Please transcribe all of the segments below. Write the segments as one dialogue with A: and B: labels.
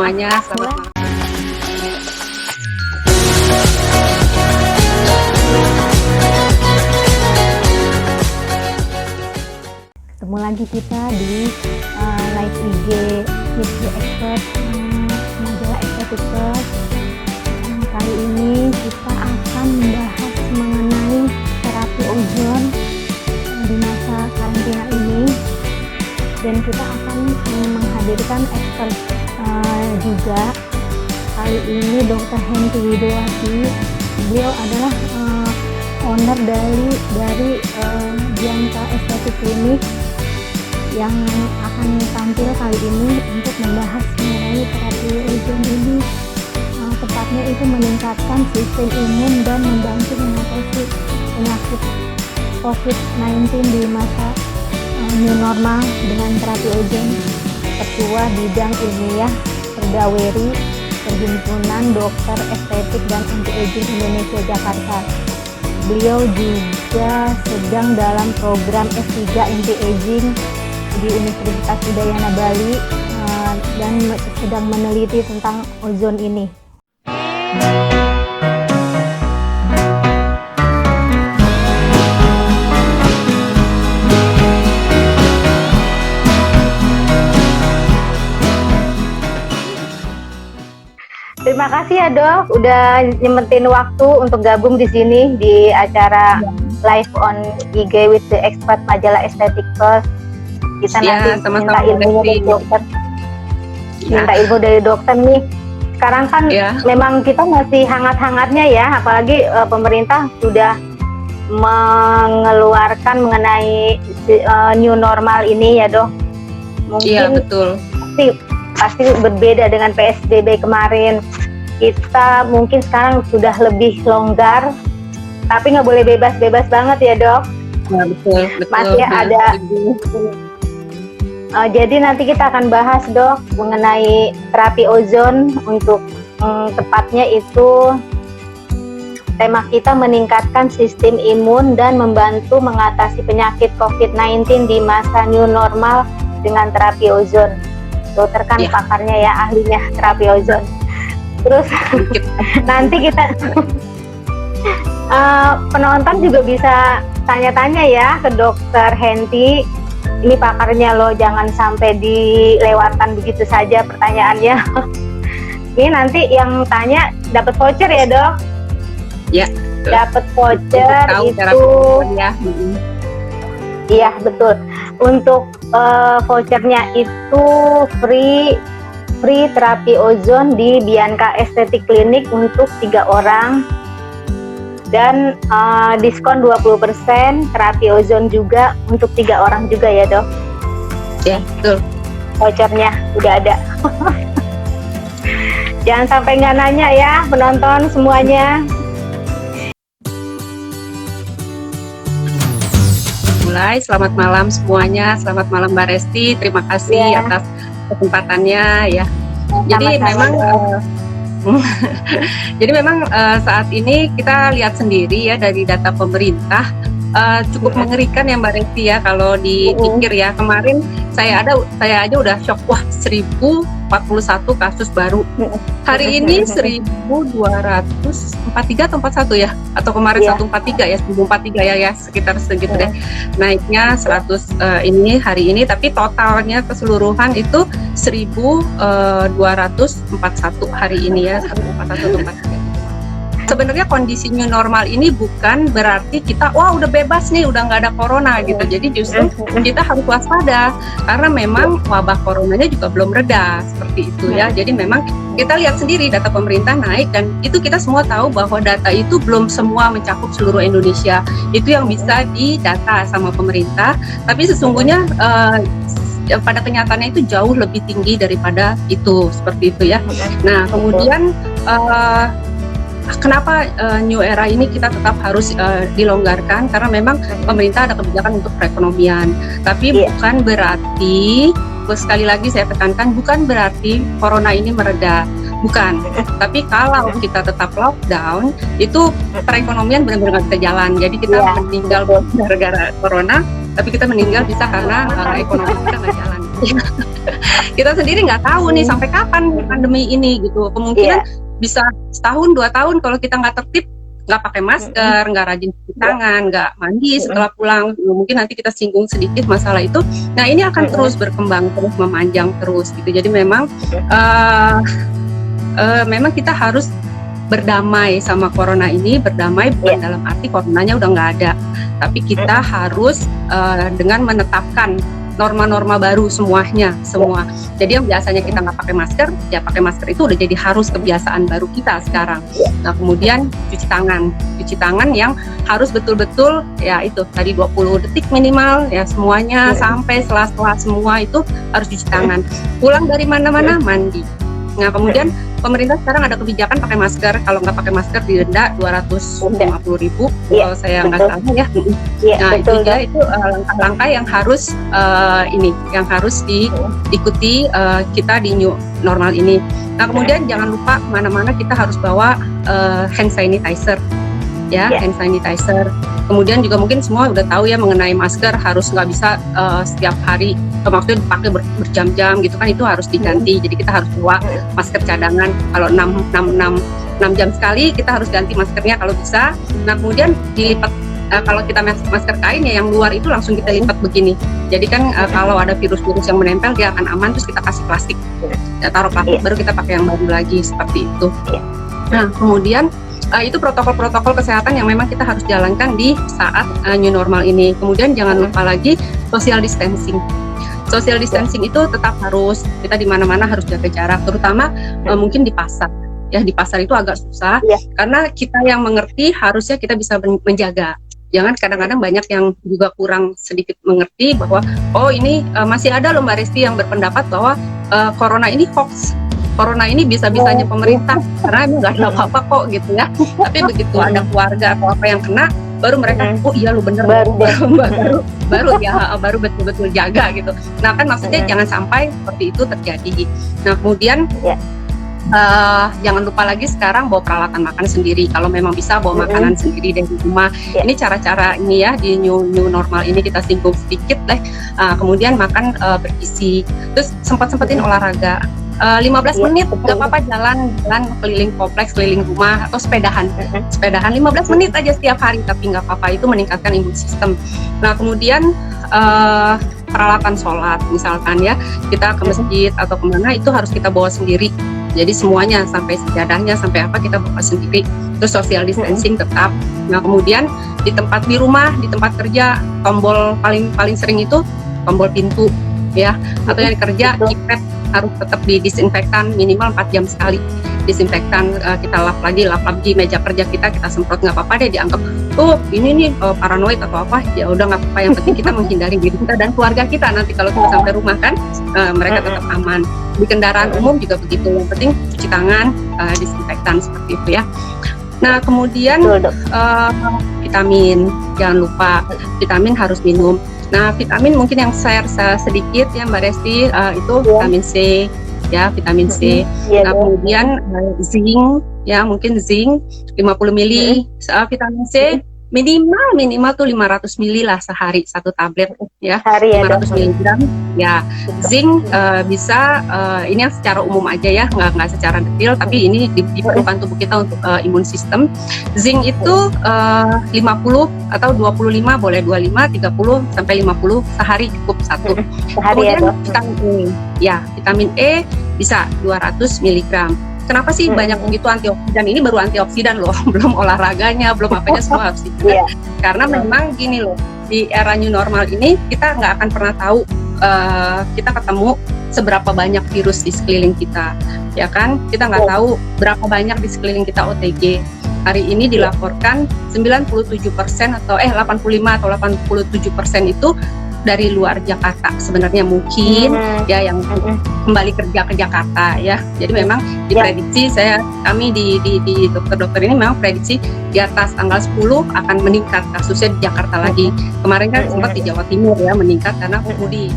A: semuanya. Selamat malam.
B: Ketemu lagi kita di live IG with the expert majalah Estetik Plus. Kali ini kita akan membahas mengenai terapi ozon di masa karantina ini, dan kita akan menghadirkan expert juga. Kali ini Dr. Henty Widowati. Beliau adalah owner dari Bianca Estetik Clinic yang akan tampil kali ini untuk membahas mengenai terapi ozon ini. Tepatnya itu meningkatkan sistem imun dan membantu mengatasi penyakit COVID-19 di masa new normal dengan terapi ozon. Ketua Bidang Ilmiah Perdaweri Perhimpunan Dokter Estetik dan Anti-Aging Indonesia Jakarta. Beliau juga sedang dalam program S3 Anti-Aging di Universitas Udayana Bali dan sedang meneliti tentang ozon ini. Terima kasih ya Dok, udah nyempetin waktu untuk gabung di sini di acara live on IG with the expert majalah Estetik Plus. Kita nanti minta ilmu dari dokter. Minta ilmu dari dokter nih. Sekarang kan memang kita masih hangat-hangatnya ya, apalagi pemerintah sudah mengeluarkan mengenai new normal ini ya Dok. Mungkin
A: betul.
B: Pasti berbeda dengan PSBB kemarin. Kita mungkin sekarang sudah lebih longgar, tapi nggak boleh bebas-bebas banget ya Dok.
A: Ya, betul.
B: Masih ada. Jadi nanti kita akan bahas Dok mengenai terapi ozon. Untuk tepatnya itu tema kita meningkatkan sistem imun dan membantu mengatasi penyakit COVID-19 di masa new normal dengan terapi ozon. Dokter kan pakarnya ya, ahlinya terapi ozon. Terus nanti kita penonton juga bisa tanya-tanya ya ke Dokter Henty. Ini pakarnya loh, jangan sampai dilewatkan begitu saja pertanyaannya. Ini nanti yang tanya dapat voucher ya Dok?
A: Ya.
B: Dapat voucher itu. Iya betul. Untuk vouchernya itu free terapi ozon di Bianca Estetik Clinic untuk 3 orang, dan diskon 20% terapi ozon juga untuk 3 orang juga ya Dok?
A: Ya betul.
B: Vouchernya udah ada. Jangan sampai nggak nanya ya penonton semuanya.
A: Selamat malam semuanya, selamat malam Mbak Resti, terima kasih atas kesempatannya ya. Jadi memang saat ini kita lihat sendiri ya dari data pemerintah cukup mengerikan ya Mbak Resti ya, kalau dipikir ya. Kemarin saya aja udah shock, wah 1041 kasus baru. Hari ini 1243 atau 41 ya, atau kemarin 143 ya, 1043 ya sekitar segitu deh. Naiknya 100 ini hari ini, tapi totalnya keseluruhan itu 1241 hari ini ya, 141 atau 143. Sebenarnya kondisi new normal ini bukan berarti kita udah bebas nih, udah nggak ada corona gitu. Jadi justru kita harus waspada karena memang wabah coronanya juga belum reda seperti itu ya. Jadi memang kita lihat sendiri data pemerintah naik, dan itu kita semua tahu bahwa data itu belum semua mencakup seluruh Indonesia. Itu yang bisa didata sama pemerintah, tapi sesungguhnya pada kenyataannya itu jauh lebih tinggi daripada itu, seperti itu ya. Nah kemudian kenapa new era ini kita tetap harus dilonggarkan, karena memang pemerintah ada kebijakan untuk perekonomian, tapi bukan berarti, sekali lagi saya tekankan, bukan berarti corona ini mereda, bukan. Tapi kalau kita tetap lockdown, itu perekonomian benar-benar nggak bisa jalan. Jadi kita meninggal gara-gara corona, tapi kita meninggal bisa karena ekonomi kita nggak jalan. kita sendiri nggak tahu nih sampai kapan pandemi ini gitu. Kemungkinan bisa setahun 2 tahun kalau kita nggak tertib, nggak pakai masker, nggak rajin cuci tangan, nggak mandi setelah pulang. Mungkin nanti kita singgung sedikit masalah itu. Nah ini akan terus berkembang, terus memanjang terus gitu. Jadi memang memang kita harus berdamai sama corona ini. Berdamai bukan dalam arti coronanya udah nggak ada, tapi kita harus dengan menetapkan norma-norma baru semuanya, semua. Jadi yang biasanya kita nggak pakai masker, ya pakai masker itu udah jadi harus kebiasaan baru kita sekarang. Nah kemudian cuci tangan yang harus betul-betul ya itu tadi 20 detik minimal ya semuanya, sampai sela-sela semua itu harus cuci tangan. Pulang dari mana-mana mandi. Nah kemudian pemerintah sekarang ada kebijakan pakai masker, kalau nggak pakai masker didenda 250.000 kalau saya nggak salah ya. Nah itu dia, itu langkah-langkah yang harus yang harus diikuti kita di new normal ini. Nah kemudian jangan lupa kemana-mana kita harus bawa hand sanitizer ya, hand sanitizer. Kemudian juga mungkin semua udah tahu ya mengenai masker, harus nggak bisa setiap hari, maksudnya dipakai berjam-jam gitu kan, itu harus diganti. Jadi kita harus bawa masker cadangan, kalau 6 jam sekali kita harus ganti maskernya kalau bisa. Nah kemudian dilipat, kalau kita masker kain ya yang luar itu langsung kita lipat begini. Jadi kan kalau ada virus-virus yang menempel dia akan aman, terus kita kasih plastik, taruh plastik, baru kita pakai yang baru lagi, seperti itu. Nah kemudian itu protokol-protokol kesehatan yang memang kita harus jalankan di saat new normal ini. Kemudian jangan lupa lagi social distancing. Social distancing itu tetap harus, kita di mana-mana harus jaga jarak, terutama mungkin di pasar. Ya di pasar itu agak susah karena kita yang mengerti harusnya kita bisa menjaga. Jangan kadang-kadang banyak yang juga kurang sedikit mengerti bahwa oh ini masih ada loh Mbak Resti yang berpendapat bahwa corona ini hoax. Corona ini bisa-bisanya pemerintah karena nggak ada apa-apa kok gitu ya. Tapi begitu ada keluarga atau apa yang kena, baru mereka oh iya lu bener baru betul-betul jaga gitu. Nah kan maksudnya jangan sampai seperti itu terjadi. Nah kemudian jangan lupa lagi sekarang bawa peralatan makan sendiri. Kalau memang bisa bawa makanan sendiri dari rumah. Ini cara-cara ini ya di new normal ini kita singgung sedikit deh. Kemudian makan bergizi. Terus sempat-sempatin olahraga. 15 menit nggak apa-apa, jalan keliling kompleks, keliling rumah, atau sepedahan 15 menit aja setiap hari, tapi nggak apa-apa, itu meningkatkan imun sistem. Nah kemudian peralatan sholat misalkan ya, kita ke masjid atau kemana itu harus kita bawa sendiri. Jadi semuanya sampai sejadahnya sampai apa kita bawa sendiri. Terus social distancing tetap. Nah kemudian di rumah, di tempat kerja, tombol paling sering itu tombol pintu ya, atau yang kerja keypad harus tetap didisinfektan minimal 4 jam sekali. Disinfektan, kita lap lagi meja kerja kita semprot, nggak apa-apa deh dianggap ini nih paranoid atau apa, ya udah nggak apa-apa, yang penting kita menghindari diri kita dan keluarga kita. Nanti kalau kita sampai rumah kan mereka tetap aman. Di kendaraan umum juga begitu, yang penting cuci tangan, disinfektan, seperti itu ya. Nah kemudian vitamin, jangan lupa vitamin harus minum. Nah vitamin mungkin yang share sedikit ya Mbak Resti, itu vitamin C ya, vitamin C. Nah kemudian zinc ya, mungkin zinc 50 mili. Vitamin C minimal tuh 500 mili lah sehari, satu tablet ya, 500 miligram ya. Zinc bisa ini yang secara umum aja ya, nggak secara detail, tapi ini diperlukan tubuh kita untuk imun sistem. Zinc itu 50 atau 25, boleh 25, 30 sampai 50 sehari cukup satu. Kemudian vitamin E ya, vitamin E bisa 200 miligram. Kenapa sih banyak begitu antioksidan? Ini baru antioksidan loh, belum olahraganya, belum apanya, semua harus dijaga. Karena memang gini loh, di era new normal ini kita nggak akan pernah tahu kita ketemu seberapa banyak virus di sekeliling kita, ya kan? Kita nggak tahu berapa banyak di sekeliling kita OTG. Hari ini dilaporkan 97% atau 85 atau 87% itu dari luar Jakarta sebenarnya, mungkin ya yang kembali kerja ke Jakarta ya. Jadi memang diprediksi kami di dokter-dokter ini memang prediksi di atas tanggal 10 akan meningkat kasusnya di Jakarta lagi. Kemarin kan sempat di Jawa Timur ya meningkat karena mudik.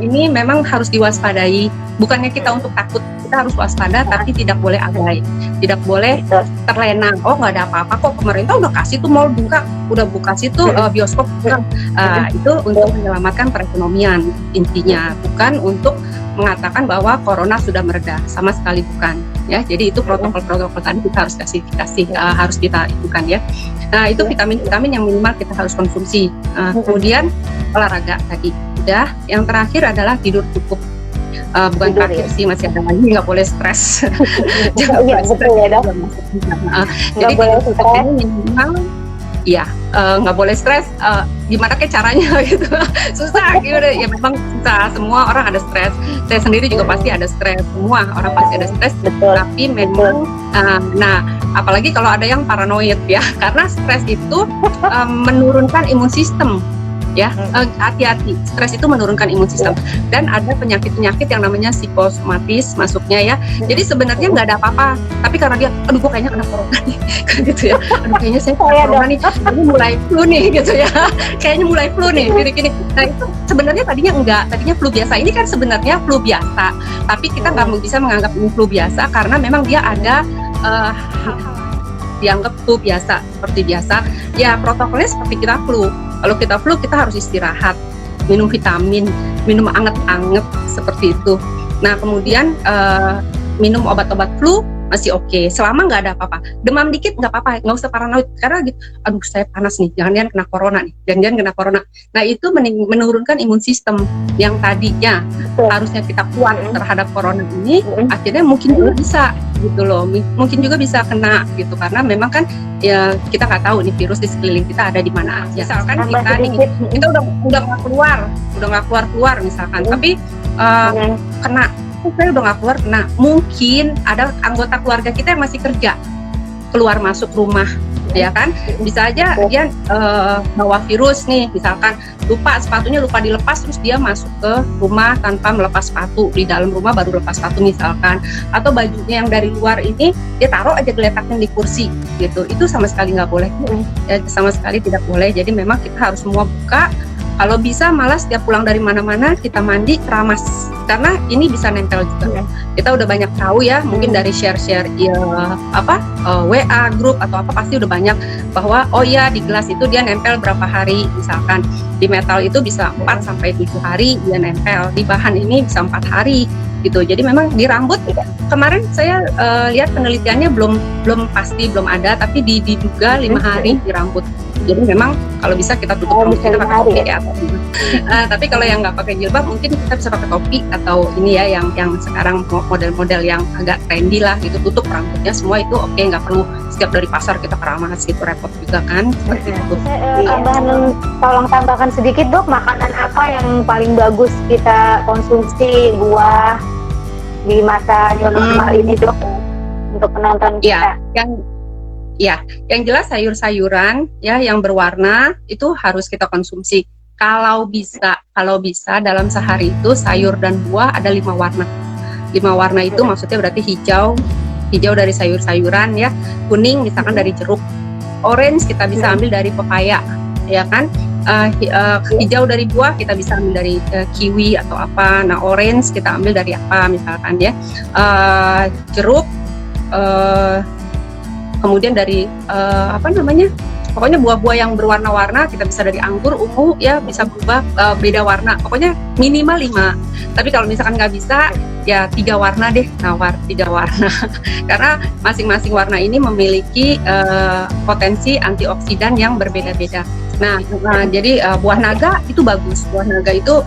A: ini memang harus diwaspadai. Bukannya kita untuk takut, kita harus waspada, tapi tidak boleh abai, tidak boleh terlena. Oh nggak ada apa-apa kok, pemerintah udah kasih tuh mall buka, udah buka situ bioskop buka. Itu untuk menyelamatkan perekonomian intinya, bukan untuk mengatakan bahwa corona sudah mereda, sama sekali bukan. Ya, jadi itu protokol-protokol tadi kita harus harus kita ikukan ya. Nah itu vitamin-vitamin yang minimal kita harus konsumsi. Kemudian olahraga tadi. Udah, yang terakhir adalah tidur cukup. Bukan
B: Tidur,
A: terakhir
B: ya?
A: sih, masih ada lagi, nggak boleh stres.
B: Iya betul ya dok.
A: Jadi
B: boleh
A: tidur cukup
B: stres.
A: ini minimal, ya nggak boleh stres. Gimana kayak caranya gitu? Susah gitu. Ya memang susah. Semua orang ada stres. Saya sendiri juga pasti ada stres. Semua orang pasti ada stres.
B: Betul.
A: Tapi memang, nah apalagi kalau ada yang paranoid ya, karena stres itu menurunkan imun sistem. Ya, hati-hati. Stres itu menurunkan imun sistem, dan ada penyakit-penyakit yang namanya psikosomatis masuknya ya. Jadi sebenarnya nggak ada apa-apa, tapi karena dia, aduh gue kayaknya kena corona nih, gitu ya. Aduh kayaknya saya kena corona nih, ini mulai flu nih, gitu ya. Kayaknya mulai flu nih, gini-gini. Nah itu sebenarnya tadinya enggak, tadinya flu biasa. Ini kan sebenarnya flu biasa, tapi kita nggak bisa menganggap ini flu biasa karena memang dia ada dianggap flu biasa, seperti biasa. Ya protokolnya seperti kita flu. Kalau kita flu, kita harus istirahat, minum vitamin, minum anget-anget seperti itu. Nah kemudian minum obat-obat flu masih oke, selama nggak ada apa-apa. Demam dikit nggak apa-apa, nggak usah paranoid karena gitu. Aduh saya panas nih, jangan-jangan kena corona nih, jangan-jangan kena corona. Nah itu menurunkan imun sistem yang tadinya harusnya kita kuat terhadap corona ini, akhirnya mungkin juga bisa gitu loh, mungkin juga bisa kena gitu, karena memang kan ya kita nggak tahu nih virus di sekeliling kita ada di mana aja. Misalkan kita nih, kita udah nggak keluar misalkan, tapi kena, saya udah nggak keluar kena, mungkin ada anggota keluarga kita yang masih kerja, keluar masuk rumah, ya kan, bisa aja dia bawa virus nih, misalkan sepatunya lupa dilepas, terus dia masuk ke rumah tanpa melepas sepatu, di dalam rumah baru lepas sepatu misalkan, atau bajunya yang dari luar ini dia taruh aja geletaknya di kursi gitu, itu sama sekali nggak boleh, ya, sama sekali tidak boleh. Jadi memang kita harus semua buka. Kalau bisa malah setiap pulang dari mana-mana kita mandi keramas, karena ini bisa nempel juga. Kita udah banyak tahu ya, mungkin dari share-share WA grup atau apa, pasti udah banyak bahwa oh ya di gelas itu dia nempel berapa hari, misalkan di metal itu bisa 4 sampai 7 hari dia nempel, di bahan ini bisa 4 hari gitu. Jadi memang di rambut kemarin saya lihat penelitiannya belum pasti, belum ada, tapi diduga 5 hari di rambut. Jadi memang kalau bisa kita tutup rambut kita pakai topi ya. Tapi kalau yang nggak pakai jilbab mungkin kita bisa pakai topi atau ini ya yang sekarang model-model yang agak trendy lah gitu, tutup rambutnya semua itu oke, nggak perlu setiap dari pasar kita keramas gitu, repot juga kan seperti itu.
B: Tolong tambahkan sedikit dok, makanan apa yang paling bagus kita konsumsi buah di masa new normal ini dok, untuk penonton kita?
A: Yang jelas sayur-sayuran ya yang berwarna itu harus kita konsumsi. Kalau bisa dalam sehari itu sayur dan buah ada 5 warna. 5 warna itu maksudnya berarti hijau dari sayur-sayuran ya, kuning misalkan dari jeruk, orange kita bisa ambil dari pepaya, ya kan? Hijau dari buah kita bisa ambil dari kiwi atau apa. Nah orange kita ambil dari apa misalkan ya, jeruk. Kemudian dari pokoknya buah-buah yang berwarna-warna kita bisa dari anggur, ungu ya, bisa berubah beda warna, pokoknya minimal 5. Tapi kalau misalkan nggak bisa ya 3 warna deh, 3 warna karena masing-masing warna ini memiliki potensi antioksidan yang berbeda-beda. Nah jadi buah naga itu bagus. Buah naga itu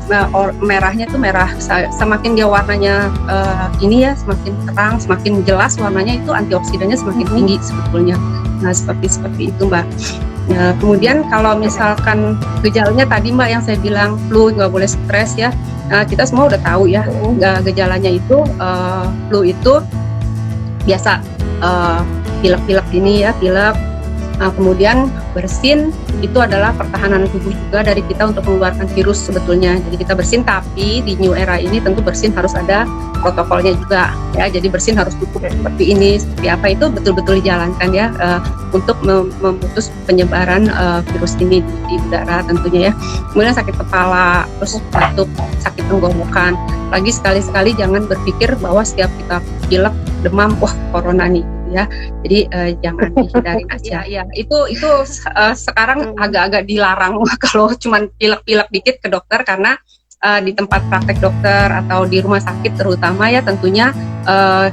A: merahnya tuh merah, semakin dia warnanya ini ya semakin terang, semakin jelas warnanya, itu antioksidannya semakin tinggi sebetulnya. Nah seperti itu Mbak. Nah, kemudian kalau misalkan gejalanya tadi Mbak yang saya bilang flu nggak boleh stres ya. Nah, kita semua udah tahu ya gejalanya itu flu itu biasa pilek-pilek ini ya, pilek Kemudian bersin itu adalah pertahanan tubuh juga dari kita untuk mengeluarkan virus sebetulnya. Jadi kita bersin, tapi di new era ini tentu bersin harus ada protokolnya juga ya. Jadi bersin harus cukup seperti ini, seperti apa itu betul-betul dijalankan ya untuk memutus penyebaran virus ini di udara tentunya ya. Kemudian sakit kepala, terus batuk, sakit tenggorokan. Lagi sekali-sekali jangan berpikir bahwa setiap kita pilek, demam, wah corona nih ya. Jadi jangan dihindari aja. Ya, itu sekarang agak-agak dilarang kalau cuman pilek-pilek dikit ke dokter, karena di tempat praktek dokter atau di rumah sakit terutama ya tentunya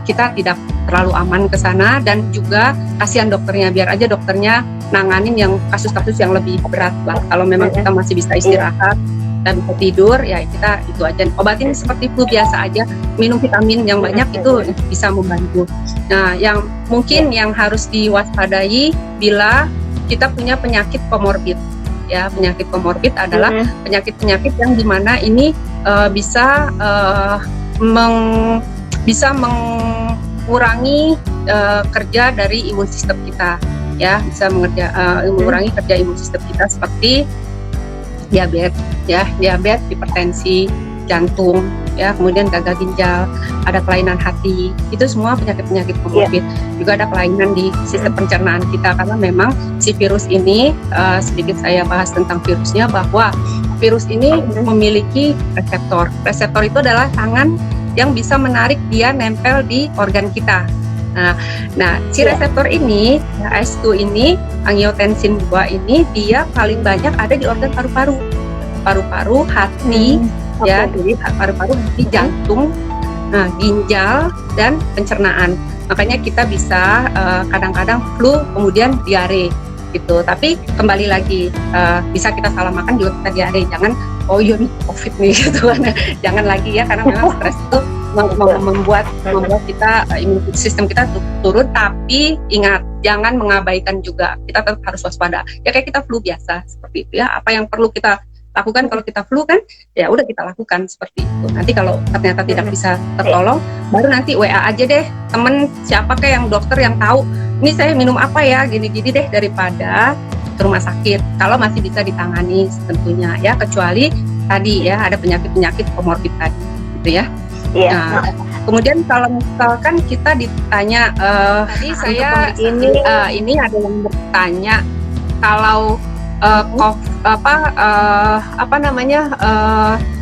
A: kita tidak terlalu aman ke sana, dan juga kasihan dokternya, biar aja dokternya nanganin yang kasus-kasus yang lebih berat lah. Kalau memang kita masih bisa istirahat dan bisa tidur ya kita itu aja, obatin seperti flu biasa aja, minum vitamin yang banyak itu bisa membantu. Nah, yang mungkin yang harus diwaspadai bila kita punya penyakit komorbid ya. Penyakit komorbid adalah penyakit-penyakit yang dimana ini bisa mengurangi kerja dari imun sistem kita ya, bisa mengurangi kerja imun sistem kita, seperti diabetes, hipertensi, jantung, ya, kemudian gagal ginjal, ada kelainan hati, itu semua penyakit-penyakit komorbid. Juga ada kelainan di sistem pencernaan kita, karena memang si virus ini, sedikit saya bahas tentang virusnya, bahwa virus ini memiliki reseptor. Reseptor itu adalah tangan yang bisa menarik dia nempel di organ kita. Nah, si reseptor ini, ACE2 ini, angiotensin 2 ini, dia paling banyak ada di organ paru-paru, hati, ya, jadi paru-paru, hati, jantung, ginjal, dan pencernaan. Makanya kita bisa kadang-kadang flu, kemudian diare gitu. Tapi kembali lagi, bisa kita salah makan juga kita diare. Jangan, oh iya nih COVID nih gitu kan. Jangan lagi ya, karena memang stres itu membuat kita imun sistem kita turun. Tapi ingat, jangan mengabaikan juga, kita tetap harus waspada ya, kayak kita flu biasa seperti itu ya. Apa yang perlu kita lakukan kalau kita flu kan ya udah kita lakukan seperti itu. Nanti kalau ternyata tidak bisa tertolong, baru nanti WA aja deh temen siapa kayak yang dokter yang tahu, ini saya minum apa ya, gini-gini deh, daripada ke rumah sakit kalau masih bisa ditangani tentunya ya, kecuali tadi ya ada penyakit-penyakit komorbid tadi gitu ya. Nah, kemudian kalau misalkan kita ditanya, tadi saya ini ada yang bertanya kalau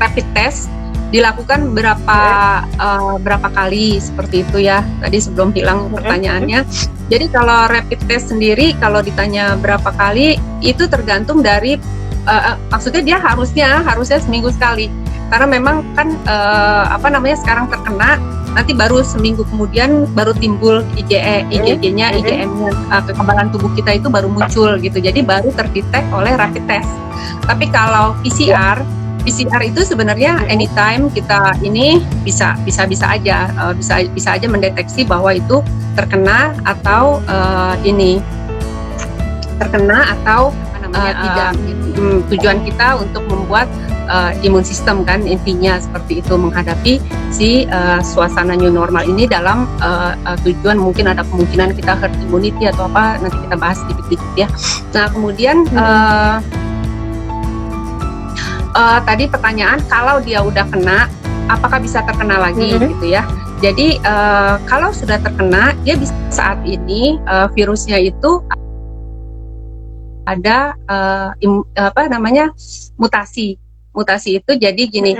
A: rapid test dilakukan berapa kali seperti itu ya. Tadi sebelum hilang pertanyaannya. Jadi kalau rapid test sendiri kalau ditanya berapa kali itu tergantung dari maksudnya dia harusnya seminggu sekali. Karena memang kan sekarang terkena, nanti baru seminggu kemudian baru timbul IgG-nya, IgM-nya, kekebalan tubuh kita itu baru muncul gitu. Jadi baru terdetek oleh rapid test. Tapi kalau PCR itu sebenarnya anytime kita ini bisa aja mendeteksi bahwa itu terkena atau tidak. Tujuan kita untuk membuat imun sistem kan intinya seperti itu, menghadapi si suasana new normal ini dalam tujuan mungkin ada kemungkinan kita herd immunity atau apa, nanti kita bahas sedikit-sedikit ya. Nah kemudian tadi pertanyaan kalau dia udah kena apakah bisa terkena lagi gitu ya. Jadi kalau sudah terkena, dia bisa saat ini virusnya itu ada mutasi itu. Jadi gini,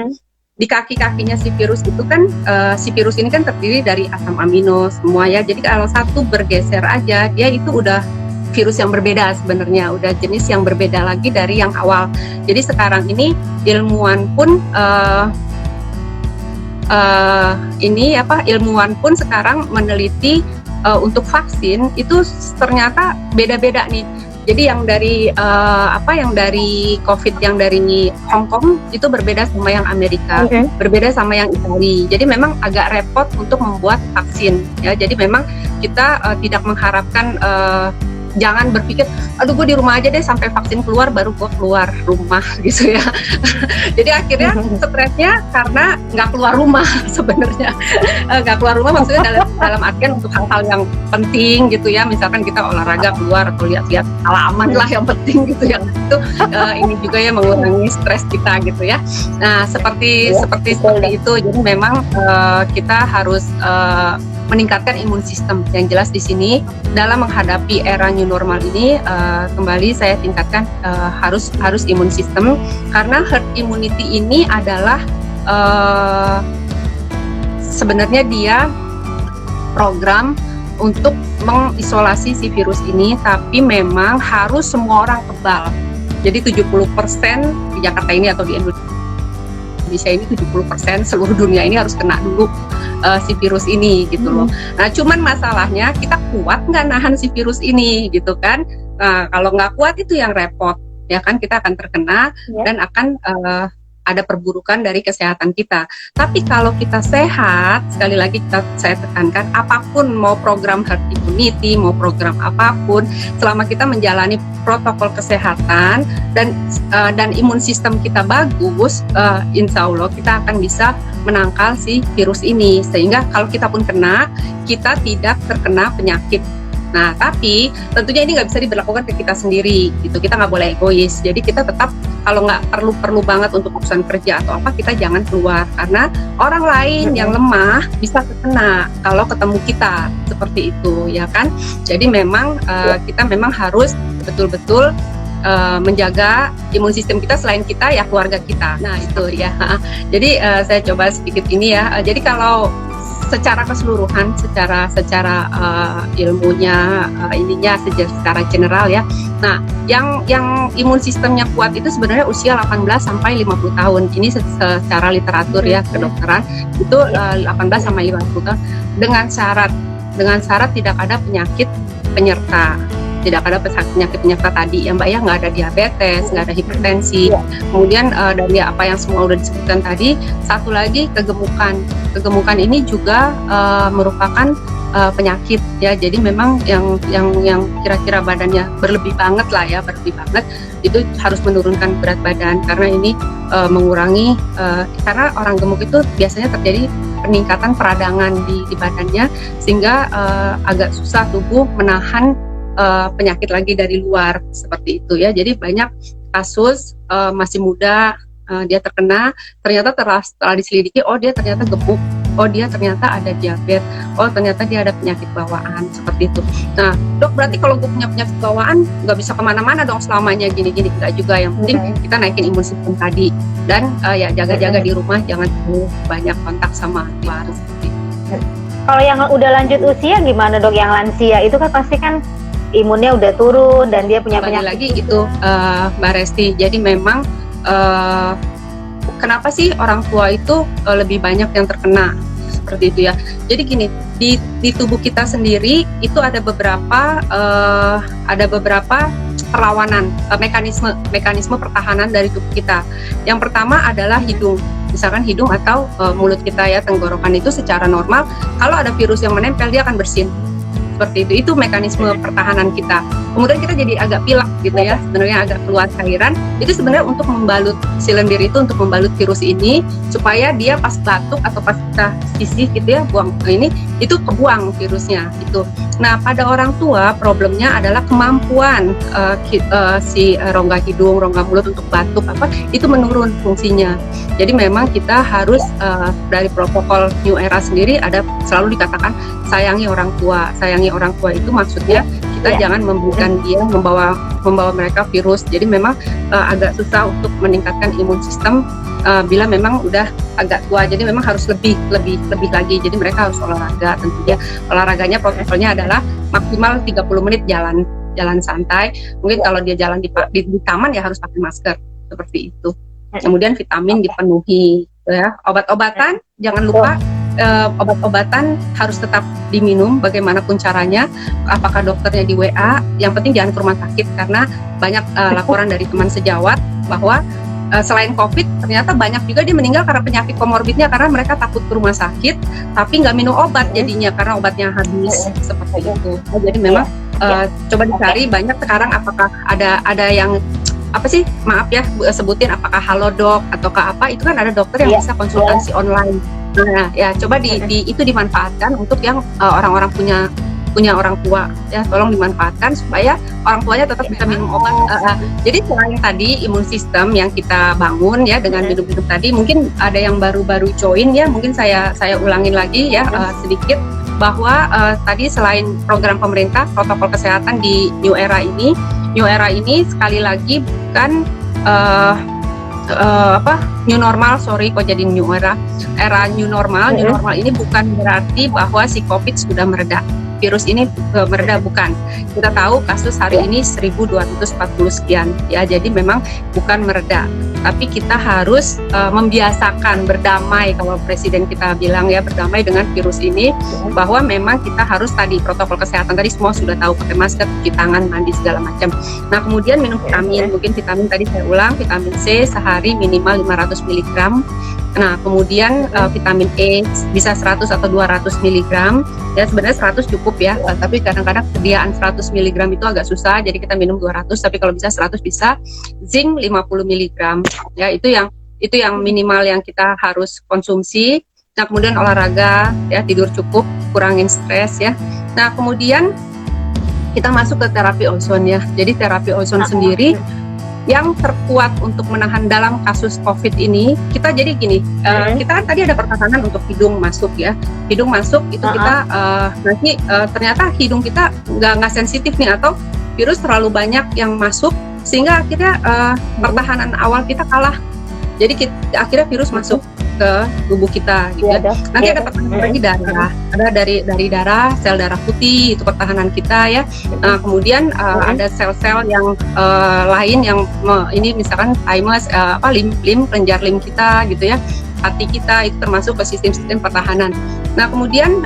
A: di kaki-kakinya si virus itu kan si virus ini kan terdiri dari asam amino semua ya. Jadi kalau satu bergeser aja, dia itu udah virus yang berbeda sebenarnya, udah jenis yang berbeda lagi dari yang awal. Jadi sekarang ini ilmuwan pun ilmuwan pun sekarang meneliti untuk vaksin itu ternyata beda-beda nih. Jadi yang dari COVID yang dari Hong Kong itu berbeda sama yang Amerika, berbeda sama yang Italia. Jadi memang agak repot untuk membuat vaksin ya. Jadi memang kita tidak mengharapkan jangan berpikir, aduh gue di rumah aja deh sampai vaksin keluar baru gue keluar rumah gitu ya. Jadi akhirnya stresnya karena nggak keluar rumah sebenarnya. Nggak keluar rumah maksudnya dalam artian untuk hal-hal yang penting gitu ya, misalkan kita olahraga keluar atau lihat-lihat halaman lah yang penting gitu ya. Itu ini juga ya mengurangi stres kita gitu ya. Nah seperti itu. Jadi memang kita harus meningkatkan imun sistem. Yang jelas di sini dalam menghadapi era new normal ini kembali saya tingkatkan harus imun sistem, karena herd immunity ini adalah sebenarnya dia program untuk mengisolasi si virus ini, tapi memang harus semua orang kebal. Jadi 70% di Jakarta ini atau di Indonesia ini 70% seluruh dunia ini harus kena dulu si virus ini gitu loh. Nah cuman masalahnya kita kuat nggak nahan si virus ini gitu kan. Nah kalau nggak kuat itu yang repot ya kan, kita akan terkena dan akan ada perburukan dari kesehatan kita. Tapi kalau kita sehat, sekali lagi saya tekankan, apapun mau program herd immunity, mau program apapun, selama kita menjalani protokol kesehatan dan imun sistem kita bagus, insya Allah kita akan bisa menangkal si virus ini. Sehingga kalau kita pun kena, kita tidak terkena penyakit. Nah, tapi tentunya ini nggak bisa diberlakukan ke kita sendiri, gitu. Kita nggak boleh egois. Jadi kita tetap kalau nggak perlu banget untuk urusan kerja atau apa, kita jangan keluar karena orang lain yang lemah bisa terkena kalau ketemu kita seperti itu, ya kan? Jadi memang kita memang harus betul-betul menjaga imun sistem kita, selain kita ya keluarga kita. Nah itu ya. Jadi saya coba sedikit ini ya. Jadi kalau secara keseluruhan, secara ilmunya ininya secara general ya. Nah, yang imun sistemnya kuat itu sebenarnya usia 18 sampai 50 tahun. Ini secara literatur ya kedokteran itu 18 sampai 50 tahun dengan syarat tidak ada penyakit penyerta. Tidak ada penyakit penyerta tadi ya Mbak ya, nggak ada diabetes, nggak ada hipertensi. Kemudian dari apa yang semua udah disebutkan tadi, satu lagi kegemukan ini juga merupakan penyakit ya. Jadi memang yang kira-kira badannya berlebih banget itu harus menurunkan berat badan, karena ini mengurangi karena orang gemuk itu biasanya terjadi peningkatan peradangan di badannya, sehingga agak susah tubuh menahan penyakit lagi dari luar seperti itu ya. Jadi banyak kasus masih muda dia terkena, ternyata setelah diselidiki, oh dia ternyata gemuk, oh dia ternyata ada diabetes, oh ternyata dia ada penyakit bawaan seperti itu. Nah dok, berarti kalau gue punya penyakit bawaan nggak bisa kemana-mana dong selamanya gini-gini? Nggak juga, yang penting kita naikin imun sistem tadi dan ya jaga-jaga di rumah, jangan banyak kontak sama luar seperti itu.
B: Kalau yang udah lanjut usia gimana dok? Yang lansia itu kan pasti kan imunnya udah turun dan dia punya penyakit
A: lagi itu Mbak Resti. Jadi memang kenapa sih orang tua itu lebih banyak yang terkena seperti itu ya. Jadi gini, di tubuh kita sendiri itu ada beberapa perlawanan, mekanisme pertahanan dari tubuh kita. Yang pertama adalah hidung. Misalkan hidung atau mulut kita ya, tenggorokan itu secara normal kalau ada virus yang menempel dia akan bersin. Seperti itu mekanisme pertahanan kita. Kemudian kita jadi agak pilek gitu ya, sebenarnya agak keluar cairan. Itu sebenarnya untuk membalut si lendir itu, untuk membalut virus ini supaya dia pas batuk atau pas kita sisih gitu ya, buang ini, itu kebuang virusnya gitu. Nah pada orang tua problemnya adalah kemampuan si rongga hidung, rongga mulut untuk batuk apa itu menurun fungsinya. Jadi memang kita harus dari protokol New Era sendiri ada selalu dikatakan sayangi orang tua. Sayangi orang tua itu maksudnya kita jangan memberikan dia membawa mereka virus. Jadi memang agak susah untuk meningkatkan imun sistem bila memang udah agak tua. Jadi memang harus lebih lagi. Jadi mereka harus olahraga tentunya. Olahraganya protokolnya adalah maksimal 30 menit jalan santai. Mungkin kalau dia jalan di taman ya harus pakai masker seperti itu. Kemudian vitamin dipenuhi ya. Obat-obatan jangan lupa. Obat-obatan harus tetap diminum bagaimanapun caranya, apakah dokternya di WA, yang penting jangan ke rumah sakit, karena banyak laporan dari teman sejawat bahwa selain COVID ternyata banyak juga dia meninggal karena penyakit komorbidnya, karena mereka takut ke rumah sakit tapi nggak minum obat jadinya karena obatnya habis seperti itu. Jadi memang coba dicari banyak sekarang, apakah ada yang apa sih, maaf ya sebutin, apakah Halodoc ataukah apa, itu kan ada dokter yang bisa konsultasi online. Nah ya coba itu dimanfaatkan untuk yang orang-orang punya orang tua ya, tolong dimanfaatkan supaya orang tuanya tetap bisa minum obat. Jadi selain tadi imun sistem yang kita bangun ya dengan minum-minum tadi, mungkin ada yang baru-baru join ya, mungkin saya ulangin lagi ya sedikit, bahwa tadi selain program pemerintah protokol kesehatan di New Era ini sekali lagi bukan new normal, sorry kok jadi new era new normal. New normal ini bukan berarti bahwa si COVID sudah mereda, virus ini mereda, bukan. Kita tahu kasus hari ini 1240 sekian ya, jadi memang bukan mereda, tapi kita harus membiasakan berdamai, kalau presiden kita bilang ya, berdamai dengan virus ini, bahwa memang kita harus tadi protokol kesehatan tadi semua sudah tahu, pakai masker, cuci tangan, mandi segala macam. Nah kemudian minum vitamin, mungkin vitamin tadi saya ulang, vitamin C sehari minimal 500 mg. Nah kemudian vitamin E bisa 100 atau 200 mg ya, sebenarnya 100 cukup ya, tapi kadang-kadang sediaan 100 mg itu agak susah, jadi kita minum 200, tapi kalau bisa 100 bisa. Zinc 50 mg ya, itu yang minimal yang kita harus konsumsi. Nah kemudian olahraga ya, tidur cukup, kurangin stres ya. Nah kemudian kita masuk ke terapi ozon ya, jadi terapi ozon sendiri yang terkuat untuk menahan dalam kasus COVID ini. Kita jadi gini, kita kan tadi ada pertahanan untuk hidung masuk ya, hidung masuk itu kita nanti ternyata hidung kita nggak sensitif nih, atau virus terlalu banyak yang masuk sehingga akhirnya pertahanan awal kita kalah, jadi akhirnya virus masuk ke tubuh kita gitu ya. Nanti ada pertahanan lagi darah, ada dari darah, sel darah putih itu pertahanan kita ya. Nah kemudian ada sel-sel yang lain yang ini misalkan thymus, lim kelenjar lim kita gitu ya, hati kita, itu termasuk ke sistem pertahanan. Nah kemudian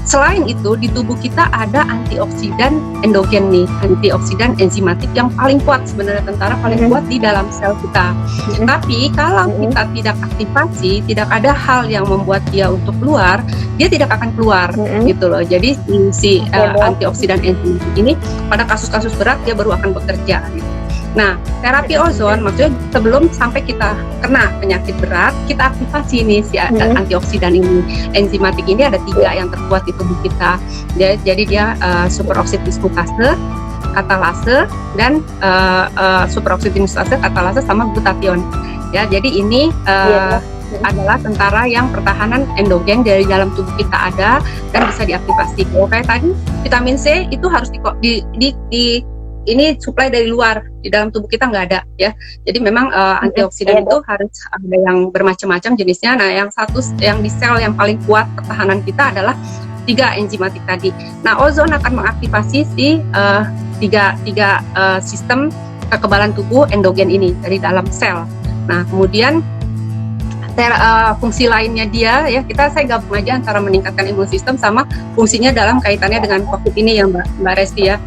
A: selain itu di tubuh kita ada antioksidan endogen nih, antioksidan enzimatik yang paling kuat sebenarnya, tentara paling kuat di dalam sel kita. Tapi kalau kita tidak aktifasi, tidak ada hal yang membuat dia untuk keluar, dia tidak akan keluar gitu loh. Jadi si antioksidan enzimatik ini pada kasus-kasus berat dia baru akan bekerja gitu. Nah, terapi ozon maksudnya sebelum sampai kita kena penyakit berat, kita aktivasi nih si antioksidan ini. Enzimatik ini ada 3 yang terkuat di tubuh kita. Jadi dia superoksid dismutase, katalase, dan superoksid dismutase, katalase sama glutathione. Ya, jadi ini adalah tentara yang pertahanan endogen dari dalam tubuh kita ada dan bisa diaktifasi. Kalau kayak tadi vitamin C itu harus ini suplai dari luar, di dalam tubuh kita nggak ada ya. Jadi memang antioksidan itu harus ada yang bermacam-macam jenisnya. Nah yang di sel yang paling kuat pertahanan kita adalah 3 enzimatik tadi. Nah ozon akan mengaktifasi si tiga sistem kekebalan tubuh endogen ini dari dalam sel. Nah kemudian fungsi lainnya dia ya, saya gabung aja antara meningkatkan imun sistem sama fungsinya dalam kaitannya dengan COVID ini ya Mbak Resti ya.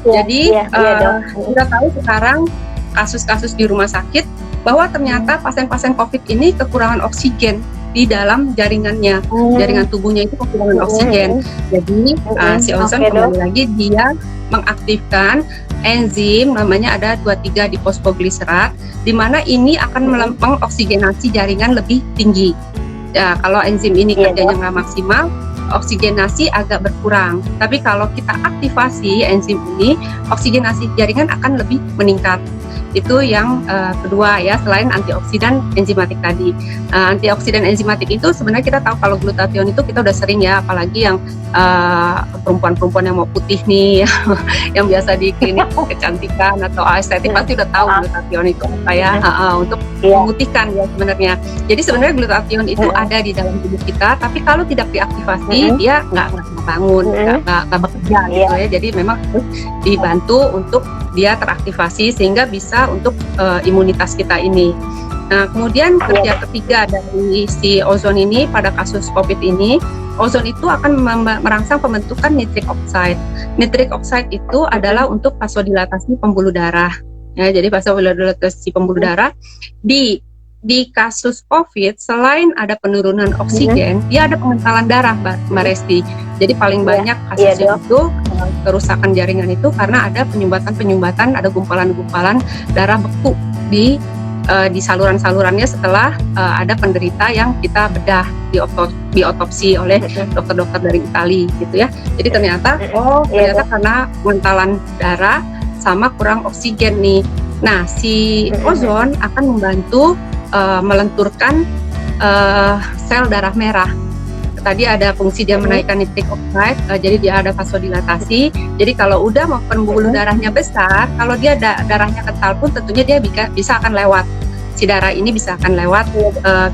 A: Jadi kita tahu sekarang kasus-kasus di rumah sakit bahwa ternyata pasien-pasien COVID ini kekurangan oksigen di dalam jaringannya, jaringan tubuhnya itu kekurangan oksigen. Jadi si ozon kembali lagi dia mengaktifkan enzim namanya ada 23 diposfoglycerat, di mana ini akan mengoksigenasi jaringan lebih tinggi. Ya, kalau enzim ini kerjanya nggak maksimal, oksigenasi agak berkurang. Tapi kalau kita aktifasi enzim ini, oksigenasi jaringan akan lebih meningkat. Itu yang kedua ya, selain antioksidan enzimatik tadi. Antioksidan enzimatik itu sebenarnya kita tahu kalau glutathione itu kita udah sering ya, apalagi yang perempuan-perempuan yang mau putih nih, yang biasa di klinik kecantikan atau estetik pasti udah tahu glutathione itu apa ya, untuk memutihkan ya sebenarnya. Jadi sebenarnya glutathione itu ada di dalam tubuh kita, tapi kalau tidak diaktifasi dia nggak bangun, nggak bekerja gitu ya. Jadi memang harus dibantu untuk dia teraktivasi sehingga bisa untuk imunitas kita ini. Nah, kemudian kerja ketiga dari si ozon ini pada kasus COVID ini, ozon itu akan merangsang pembentukan nitric oxide. Nitric oxide itu adalah untuk vasodilatasi pembuluh darah. Ya, jadi vasodilatasi pembuluh darah di di kasus COVID selain ada penurunan oksigen, dia ada pengentalan darah, Mbak Resti. Jadi paling banyak kasusnya itu kerusakan jaringan itu karena ada penyumbatan, ada gumpalan-gumpalan darah beku di saluran-salurannya setelah ada penderita yang kita bedah di otopsi oleh dokter-dokter dari Itali gitu ya. Jadi ternyata karena pengentalan darah sama kurang oksigen nih. Nah, si ozon akan membantu melenturkan sel darah merah. Tadi ada fungsi dia menaikkan nitric oxide, jadi dia ada vasodilatasi. Jadi kalau udah pembuluh darahnya besar, kalau dia darahnya kental pun tentunya dia bisa akan lewat. Si darah ini bisa akan lewat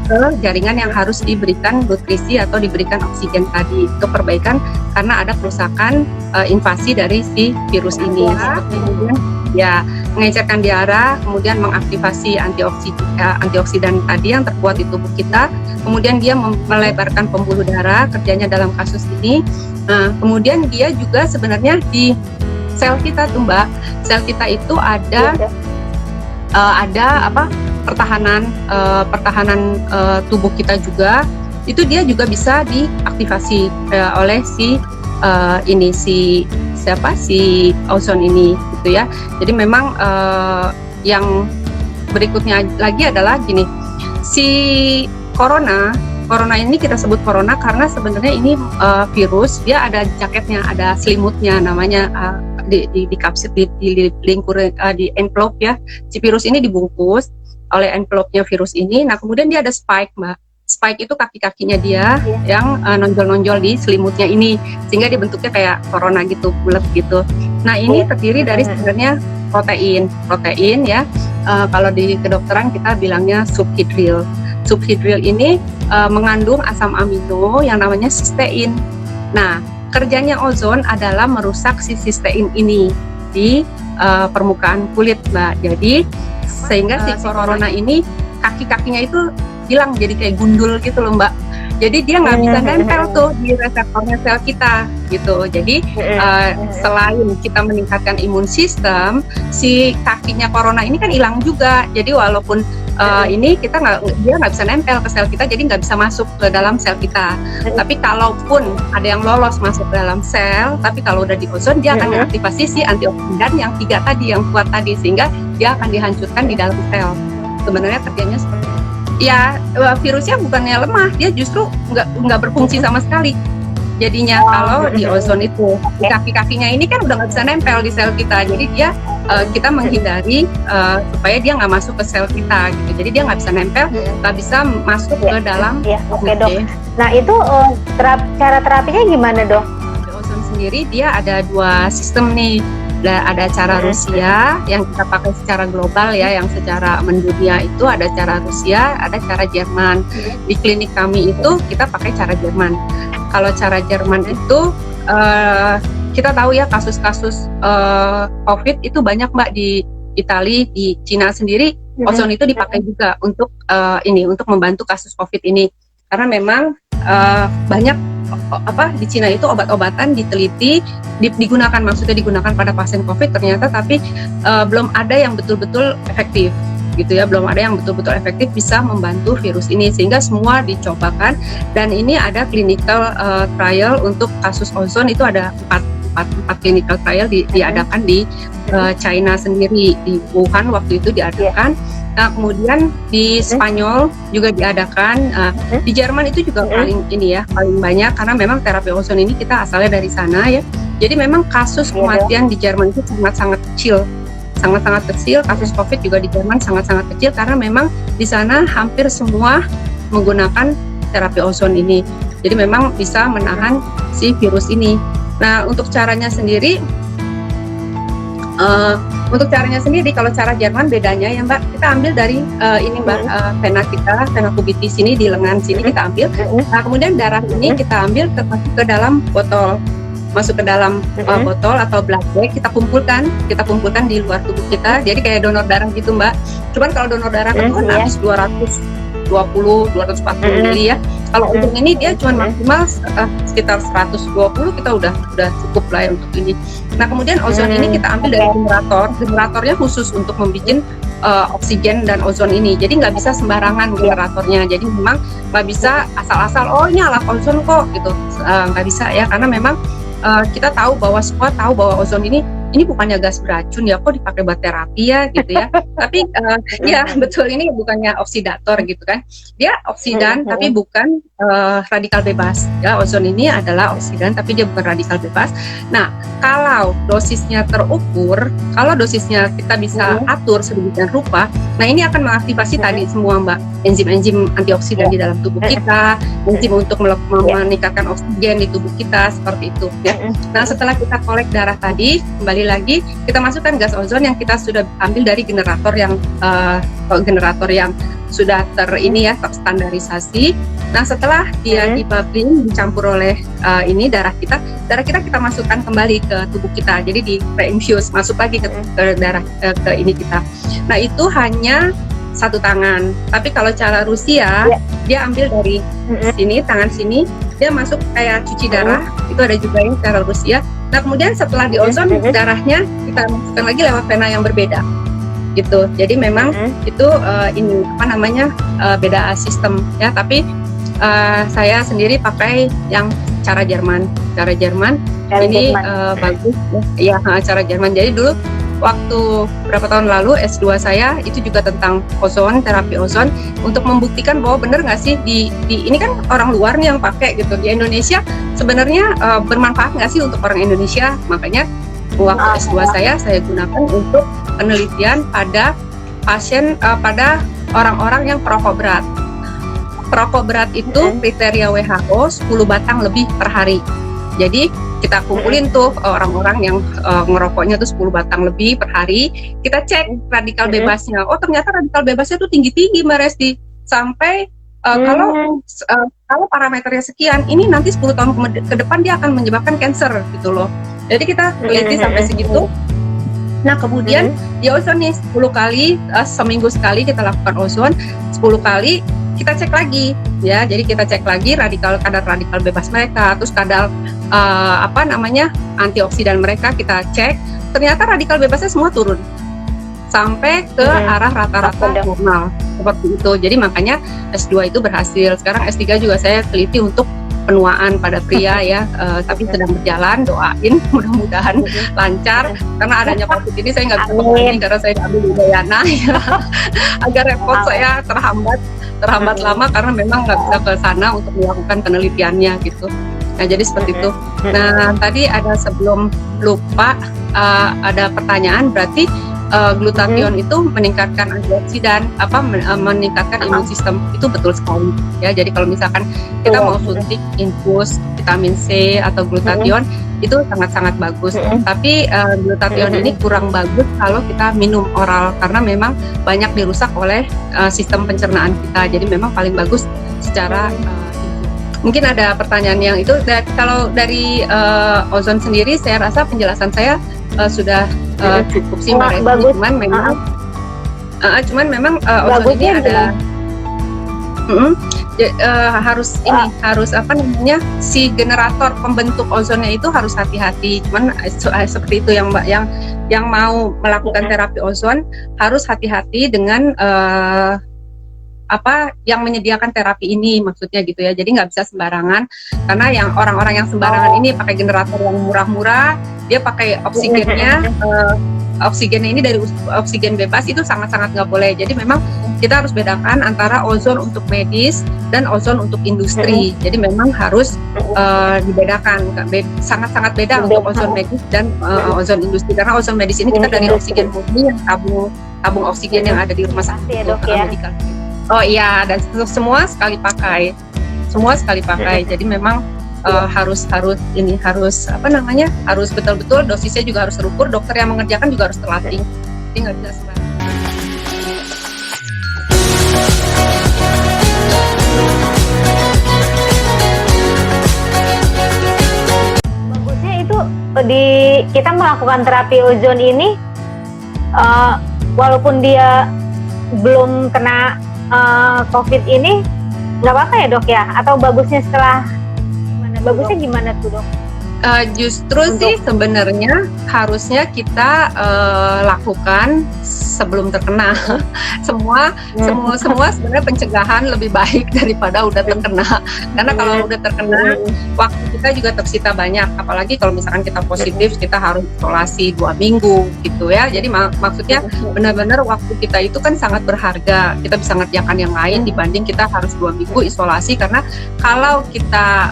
A: ke jaringan yang harus diberikan nutrisi atau diberikan oksigen tadi untuk perbaikan karena ada kerusakan invasi dari si virus ini. Kemudian ya mengecerkan darah, kemudian mengaktifasi antioksidan tadi yang terbuat di tubuh kita, kemudian dia melebarkan pembuluh darah, kerjanya dalam kasus ini. Kemudian dia juga sebenarnya di sel kita tuh Mbak, sel kita itu ada pertahanan tubuh kita juga, itu dia juga bisa diaktifasi oleh si ozon ini gitu ya. Jadi memang yang berikutnya lagi adalah gini, si corona ini kita sebut corona karena sebenarnya ini virus, dia ada jaketnya, ada selimutnya namanya di kapsul, di lingkur, di envelope ya. Si virus ini dibungkus oleh envelope-nya virus ini. Nah, kemudian dia ada spike, Mbak. Spike itu kaki-kakinya dia yang nonjol-nonjol di selimutnya ini, sehingga dia bentuknya kayak corona gitu, bulat gitu. Nah, ini terdiri dari sebenarnya protein ya. Kalau di kedokteran kita bilangnya subhidril. Subhidril ini mengandung asam amino yang namanya sistein. Nah, kerjanya ozon adalah merusak si sistein ini di permukaan kulit, Mbak. Jadi sehingga si corona ini kaki-kakinya itu hilang, jadi kayak gundul gitu loh, Mbak. Jadi dia nggak bisa nempel tuh di reseptornya sel kita gitu. Jadi selain kita meningkatkan imun sistem, si kakinya corona ini kan hilang juga. Jadi walaupun ini dia nggak bisa nempel ke sel kita, jadi nggak bisa masuk ke dalam sel kita. Tapi kalaupun ada yang lolos masuk ke dalam sel, tapi kalau udah di ozon dia akan mengaktifasi si antioksidan yang 3 tadi, yang kuat tadi, sehingga dia akan dihancurkan di dalam sel. Sebenarnya kerjanya seperti itu. Ya, virusnya bukannya lemah, dia justru nggak berfungsi sama sekali. Jadinya kalau di ozon itu kaki-kakinya ini kan udah nggak bisa nempel di sel kita, jadi dia kita menghindari supaya dia nggak masuk ke sel kita gitu. Jadi dia nggak bisa nempel, nggak bisa masuk ke dalam.
B: Oke, Dok. Nah itu cara terapinya gimana, Dok?
A: Di ozon sendiri dia ada 2 sistem nih. Ada cara Rusia yang kita pakai secara global ya, yang secara mendunia itu ada cara Rusia, ada cara Jerman. Di klinik kami itu kita pakai cara Jerman. Kalau cara Jerman itu kita tahu ya kasus-kasus COVID itu banyak, Mbak, di Italia, di Cina sendiri ozon itu dipakai juga untuk untuk membantu kasus COVID ini. Karena memang banyak di Cina itu obat-obatan diteliti digunakan pada pasien COVID ternyata, tapi belum ada yang betul-betul efektif gitu ya, belum ada yang betul-betul efektif bisa membantu virus ini, sehingga semua dicobakan. Dan ini ada clinical trial untuk kasus ozon, itu ada 4 clinical trial diadakan di China sendiri, di Wuhan waktu itu diadakan. Nah, kemudian di Spanyol juga diadakan, di Jerman itu juga paling banyak karena memang terapi ozon ini kita asalnya dari sana ya. Jadi memang kasus kematian di Jerman itu sangat-sangat kecil. Sangat-sangat kecil, kasus COVID juga di Jerman sangat-sangat kecil karena memang di sana hampir semua menggunakan terapi ozon ini. Jadi memang bisa menahan si virus ini. Nah, untuk caranya sendiri kalau cara Jerman bedanya ya, Mbak, kita ambil dari ini, Mbak, vena kubitis ini di lengan sini kita ambil. Nah, kemudian darah ini kita ambil ke dalam botol, masuk ke dalam botol atau blood bag, kita kumpulkan di luar tubuh kita. Jadi kayak donor darah gitu, Mbak. Cuman kalau donor darah itu kan habis 240 mili ya. Kalau untuk ini dia cuma maksimal sekitar 120, kita udah cukup lah ya untuk ini. Nah, kemudian ozon ini kita ambil dari generatornya khusus untuk membuat oksigen dan ozon ini. Jadi nggak bisa sembarangan generatornya. Jadi memang nggak bisa asal-asal, oh ini alat ozon kok gitu. Nggak bisa ya, karena memang kita tahu bahwa semua tahu bahwa ozon ini bukannya gas beracun ya, kok dipakai buat terapi ya gitu ya. Tapi ya betul, ini bukannya oksidator gitu kan. Dia oksidan tapi bukan radikal bebas. Ya, ozon ini adalah oksidan tapi dia bukan radikal bebas. Nah, kalau dosisnya terukur, kalau dosisnya kita bisa atur sedemikian rupa, nah ini akan mengaktifasi tadi semua Mbak, enzim-enzim antioksidan di dalam tubuh kita, enzim untuk meningkatkan oksigen di tubuh kita, seperti itu ya. Nah, setelah kita kolek darah tadi, kembali lagi kita masukkan gas ozon yang kita sudah ambil dari generator yang sudah terstandarisasi. Nah, setelah dia dibubbling, dicampur oleh darah kita masukkan kembali ke tubuh kita. Jadi di reinfuse, masuk lagi ke darah ke ini kita. Nah, itu hanya satu tangan. Tapi kalau cara Rusia, dia ambil dari sini, tangan sini, dia masuk kayak cuci darah. Itu ada juga yang cara Rusia. Nah, kemudian setelah di ozon, darahnya kita masukkan lagi lewat vena yang berbeda. Gitu. Jadi memang itu beda sistem ya. Tapi saya sendiri pakai yang cara Jerman. Ini bagus ya, cara Jerman. Jadi dulu waktu berapa tahun lalu S2 saya itu juga tentang ozon, terapi ozon, untuk membuktikan bahwa benar nggak sih di ini kan orang luar nih yang pakai gitu, di Indonesia sebenarnya bermanfaat nggak sih untuk orang Indonesia. Makanya waktu S2 saya gunakan untuk penelitian pada pasien, pada orang-orang yang perokok berat. Perokok berat itu kriteria WHO 10 batang lebih per hari. Jadi kita kumpulin tuh orang-orang yang ngerokoknya tuh 10 batang lebih per hari, kita cek radikal bebasnya. Oh, ternyata radikal bebasnya tuh tinggi-tinggi Mbak Resti, sampai kalau parameternya sekian, ini nanti 10 tahun ke depan dia akan menyebabkan cancer gitu loh. Jadi kita teliti sampai segitu. Nah, kemudian di ozon nih 10 kali, seminggu sekali kita lakukan ozon, 10 kali kita cek lagi ya. Jadi kita cek lagi kadar radikal bebas mereka, terus kadar antioksidan mereka kita cek. Ternyata radikal bebasnya semua turun sampai ke arah rata-rata normal seperti itu. Jadi makanya S2 itu berhasil. Sekarang S3 juga saya teliti untuk penuaan pada pria ya, tapi sedang berjalan, doain mudah-mudahan lancar. Karena adanya COVID ini saya nggak bisa mengalami karena saya ambil di Udayana ya. Agak repot, saya terhambat lama karena memang nggak bisa ke sana untuk melakukan penelitiannya gitu. Nah, jadi seperti itu. Nah, tadi ada, sebelum lupa, ada pertanyaan, berarti glutathione itu meningkatkan antioksidan, meningkatkan imun sistem. Itu betul sekali ya. Jadi kalau misalkan kita mau suntik infus vitamin C atau glutathione, itu sangat-sangat bagus. Tapi glutathione ini kurang bagus kalau kita minum oral, karena memang banyak dirusak oleh sistem pencernaan kita. Jadi memang paling bagus secara mungkin ada pertanyaan yang itu. Kalau dari ozon sendiri, saya rasa penjelasan saya sudah cukup sih Mbak Resti. Cuman memang ozon ini ada harus si generator pembentuk ozonnya itu harus hati-hati. Cuman seperti itu yang Mbak, yang mau melakukan terapi ozon harus hati-hati dengan yang menyediakan terapi ini, maksudnya gitu ya. Jadi nggak bisa sembarangan, karena yang orang-orang yang sembarangan ini pakai generator yang murah-murah, dia pakai oksigennya, oksigennya ini dari oksigen bebas, itu sangat-sangat nggak boleh. Jadi memang kita harus bedakan antara ozon untuk medis dan ozon untuk industri. Jadi memang harus dibedakan, sangat-sangat beda untuk ozon medis dan ozon industri. Karena ozon medis ini kita dari oksigen murni, yang tabung oksigen yang ada di rumah sakit medikal. Oh iya, dan semua sekali pakai. Jadi memang harus betul-betul dosisnya juga harus terukur. Dokter yang mengerjakan juga harus terlatih. Jadi nggak bisa sembarangan.
B: Bagusnya itu kita melakukan terapi ozon ini, walaupun dia belum kena COVID ini, nggak apa-apa ya dok ya? Atau bagusnya setelah gimana? Bagusnya gimana tuh dok?
A: Justru sih sebenarnya harusnya kita lakukan sebelum terkena. semua sebenarnya pencegahan lebih baik daripada udah terkena. Karena kalau udah terkena, waktu kita juga tersita banyak. Apalagi kalau misalkan kita positif, kita harus isolasi 2 minggu gitu ya. Jadi maksudnya benar-benar waktu kita itu kan sangat berharga. Kita bisa ngerjakan yang lain dibanding kita harus 2 minggu isolasi. Karena kalau kita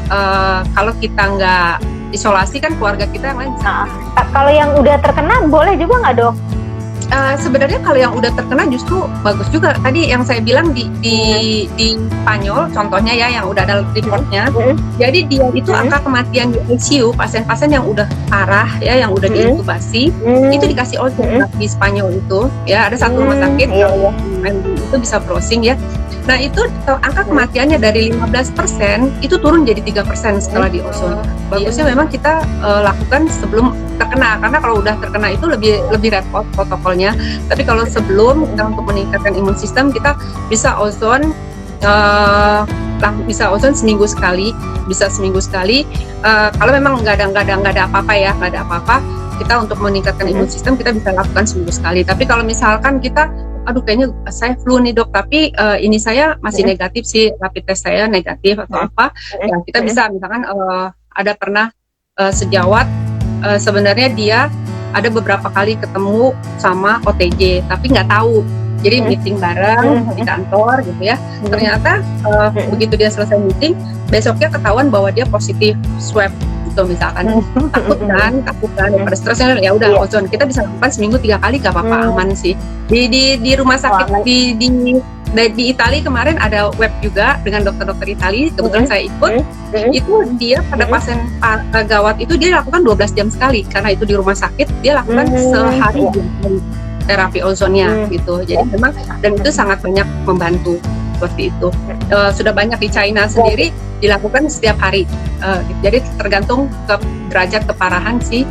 A: nggak isolasi kan keluarga kita yang lain bisa.
B: Kalau yang udah terkena boleh juga nggak, Dok?
A: Sebenarnya kalau yang udah terkena justru bagus juga. Tadi yang saya bilang di Spanyol contohnya ya, yang udah ada reportnya. Jadi dia itu angka kematian di ICU pasien-pasien yang udah parah ya, yang udah diintubasi itu dikasih ozon di Spanyol itu ya. Ada satu rumah sakit itu bisa browsing ya. Nah itu angka kematiannya dari 15% itu turun jadi 3% setelah di ozon. Bagusnya memang kita lakukan sebelum terkena, karena kalau udah terkena itu lebih repot protokolnya. Tapi kalau sebelum kita untuk meningkatkan imun sistem, kita bisa ozon seminggu sekali, kalau memang nggak ada apa-apa, kita untuk meningkatkan imun sistem kita bisa lakukan seminggu sekali. Tapi kalau misalkan kita kayaknya saya flu nih, Dok, tapi ini saya masih negatif sih, rapid test saya negatif atau apa, ya kita bisa misalkan ada pernah sejawat sebenarnya dia ada beberapa kali ketemu sama OTG tapi nggak tahu, jadi meeting bareng di kantor gitu ya, ternyata begitu dia selesai meeting besoknya ketahuan bahwa dia positif swab gitu misalkan. takut kan daripada stresnya, ya udah ozon kita bisa lakukan seminggu 3 kali gak apa-apa, aman sih. Di rumah sakit di Italia kemarin ada web juga dengan dokter-dokter Italia, kebetulan saya ikut. Itu dia pada pasien gawat itu dia lakukan 12 jam sekali, karena itu di rumah sakit dia lakukan sehari terapi ozonnya gitu. Jadi memang, dan itu sangat banyak membantu seperti itu. Sudah banyak di China sendiri dilakukan setiap hari. Jadi tergantung ke derajat keparahan si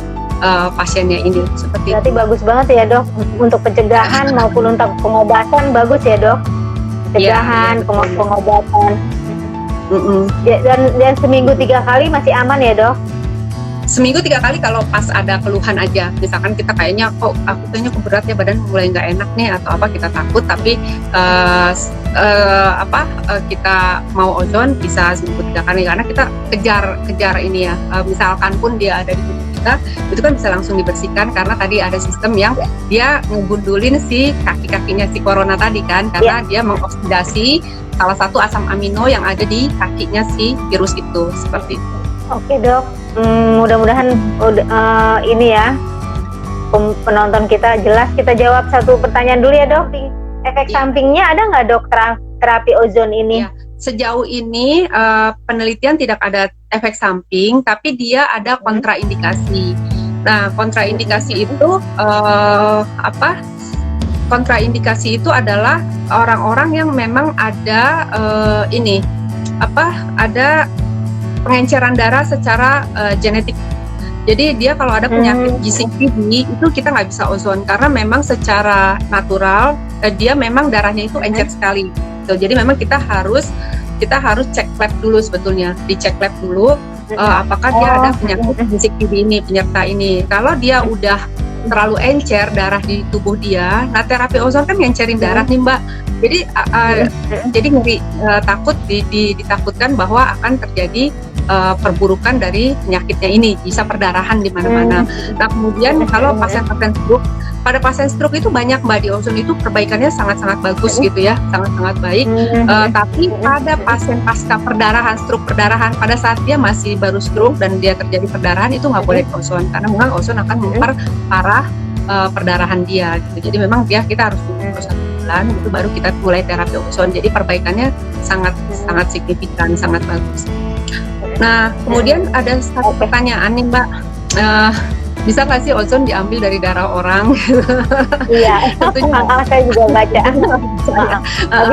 A: pasiennya ini seperti.
B: Berarti bagus banget ya, Dok, untuk pencegahan maupun untuk pengobatan bagus ya, Dok. Pencegahan, pengobatan. Dan seminggu 3 kali masih aman ya, Dok?
A: Seminggu 3 kali kalau pas ada keluhan aja. Misalkan kita kayaknya aku kayaknya berat ya, badan mulai nggak enak nih atau apa, kita takut tapi kita mau ozon bisa seminggu 3 kali, karena kita kejar ini ya. Misalkan pun dia ada di tubuh kita, itu kan bisa langsung dibersihkan karena tadi ada sistem yang dia ngegundulin si kaki-kakinya si corona tadi kan, karena dia mengoksidasi salah satu asam amino yang ada di kakinya si virus itu, seperti itu.
B: Oke, Dok, mudah-mudahan ini ya penonton kita jelas. Kita jawab satu pertanyaan dulu ya, Dok. Efek sampingnya ada nggak, Dok, terapi ozon ini?
A: Ya, sejauh ini penelitian tidak ada efek samping, tapi dia ada kontraindikasi. Nah, kontraindikasi itu kontraindikasi itu adalah orang-orang yang memang ada ada pengenceran darah secara genetik. Jadi dia kalau ada penyakit GCPD itu kita nggak bisa ozon, karena memang secara natural dia memang darahnya itu encer sekali. Jadi memang kita harus cek lab dulu sebetulnya, dicek lab dulu apakah dia ada penyakit GCPD ini, penyerta ini. Kalau dia udah terlalu encer darah di tubuh dia, nah terapi ozon kan ngencerin darah nih, Mbak. Jadi ngeri, ditakutkan bahwa akan terjadi perburukan dari penyakitnya ini, bisa perdarahan di mana-mana. Nah, kemudian kalau pasien-pasien stroke, pada pasien stroke itu banyak, Mbak, di ozon itu perbaikannya sangat-sangat bagus gitu ya, sangat-sangat baik. Tapi pada pasien pasca perdarahan, stroke perdarahan, pada saat dia masih baru stroke dan dia terjadi perdarahan, itu nggak boleh ozon, karena memang ozon akan memperparah perdarahan dia gitu. Jadi memang kita harus tunggu 1 bulan itu baru kita mulai terapi ozon. Jadi perbaikannya sangat signifikan, sangat bagus. Nah, kemudian ada satu pertanyaan nih, Mbak, bisa nggak sih ozon diambil dari darah orang?
B: Iya, tentunya saya juga baca.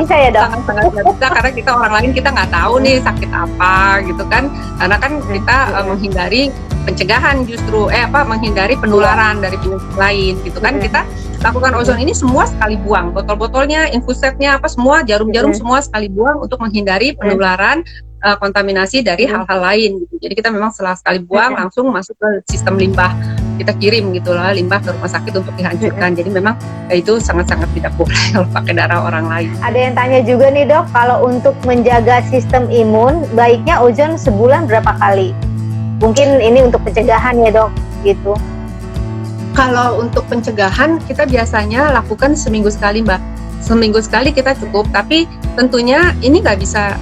B: Bisa ya, Dok?
A: Sangat bisa, karena kita orang lain kita nggak tahu nih sakit apa gitu kan, karena kan kita menghindari pencegahan justru menghindari penularan dari penyakit lain gitu kan. Kita lakukan ozon ini semua sekali buang, botol-botolnya, infusetnya semua, jarum-jarum semua sekali buang untuk menghindari penularan kontaminasi dari hal-hal lain gitu. Jadi kita memang setelah sekali buang langsung masuk ke sistem limbah, kita kirim gitu lah limbah ke rumah sakit untuk dihancurkan. Jadi memang itu sangat-sangat tidak boleh kalau pakai darah orang lain.
B: Ada yang tanya juga nih dok, kalau untuk menjaga sistem imun baiknya ozon sebulan berapa kali? Mungkin ini untuk pencegahan ya dok, gitu.
A: Kalau untuk pencegahan kita biasanya lakukan seminggu sekali Mbak. Seminggu sekali kita cukup, tapi tentunya ini nggak bisa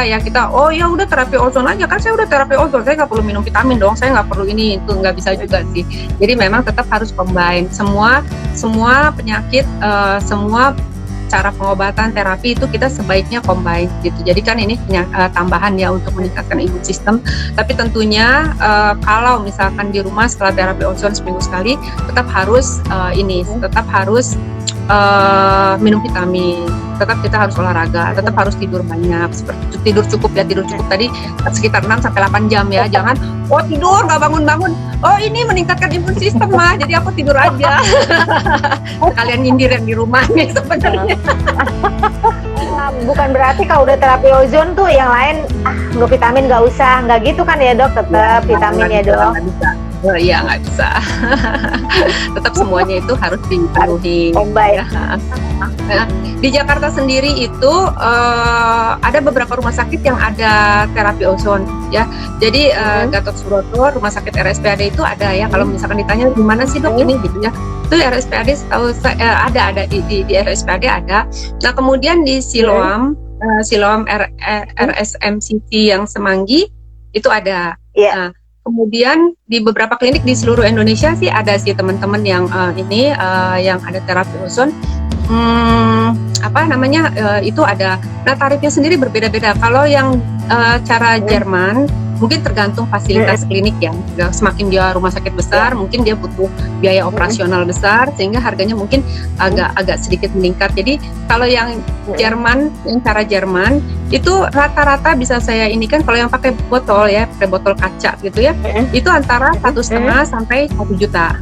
A: ya kita ya udah terapi ozon aja, kan saya udah terapi ozon, saya nggak perlu minum vitamin dong, saya nggak perlu ini itu, nggak bisa juga sih. Jadi memang tetap harus combine semua penyakit, semua cara pengobatan terapi itu kita sebaiknya combine gitu. Jadi kan ini tambahan ya untuk meningkatkan imun sistem. Tapi tentunya kalau misalkan di rumah setelah terapi ozon seminggu sekali tetap harus minum vitamin, tetap kita harus olahraga, tetap harus tidur banyak, seperti tidur cukup tadi sekitar 6-8 jam ya, jangan tidur nggak bangun-bangun, ini meningkatkan imun sistem mah, jadi aku tidur aja. Kalian nyindir yang di rumah nih sebenarnya.
B: Bukan berarti kalau udah terapi ozon tuh yang lain nggak vitamin nggak usah, nggak gitu kan ya dok, tetap vitamin ya dok.
A: Iya nggak bisa. Tetap semuanya itu harus dipenuhi.
B: Baik.
A: Nah, di Jakarta sendiri itu ada beberapa rumah sakit yang ada terapi ozon ya. Jadi Gatot Subroto, rumah sakit RSPAD itu ada ya. Kalau misalkan ditanya di mana sih dok ini gitu ya, itu RSPAD setahu saya ada di RSPAD ada. Nah kemudian di Siloam RSMCT yang Semanggi itu ada. Nah, kemudian di beberapa klinik di seluruh Indonesia sih ada sih teman-teman yang yang ada terapi ozon. Itu ada. Nah tarifnya sendiri berbeda-beda. Kalau yang cara Jerman mungkin tergantung fasilitas klinik ya. Semakin dia rumah sakit besar, mungkin dia butuh biaya operasional besar sehingga harganya mungkin agak sedikit meningkat. Jadi kalau yang Jerman, yang cara Jerman itu rata-rata bisa saya indikan kalau yang pakai botol ya, pakai botol kaca gitu ya, itu antara 1,5 sampai 1 juta.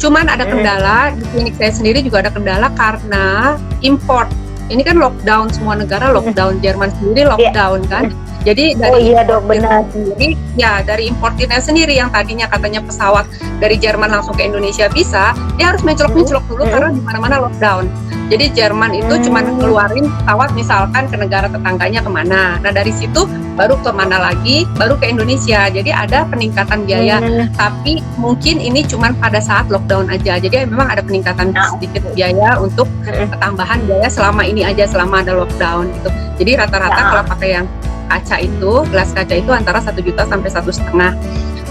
A: Cuman ada kendala di klinik saya sendiri juga ada kendala karena import. Ini kan lockdown, semua negara lockdown, Jerman sendiri lockdown kan. Jadi dari
B: dok benar.
A: Sendiri, ya dari importirnya sendiri yang tadinya katanya pesawat dari Jerman langsung ke Indonesia bisa, dia harus mencelok dulu karena di mana-mana lockdown. Jadi Jerman itu cuma keluarin pesawat misalkan ke negara tetangganya kemana. Nah dari situ baru kemana lagi, baru ke Indonesia. Jadi ada peningkatan biaya, tapi mungkin ini cuma pada saat lockdown aja. Jadi memang ada peningkatan sedikit biaya untuk tambahan biaya selama ini aja, selama ada lockdown gitu. Jadi rata-rata kalau pakai yang kaca itu, gelas kaca itu antara 1 juta sampai 1,5.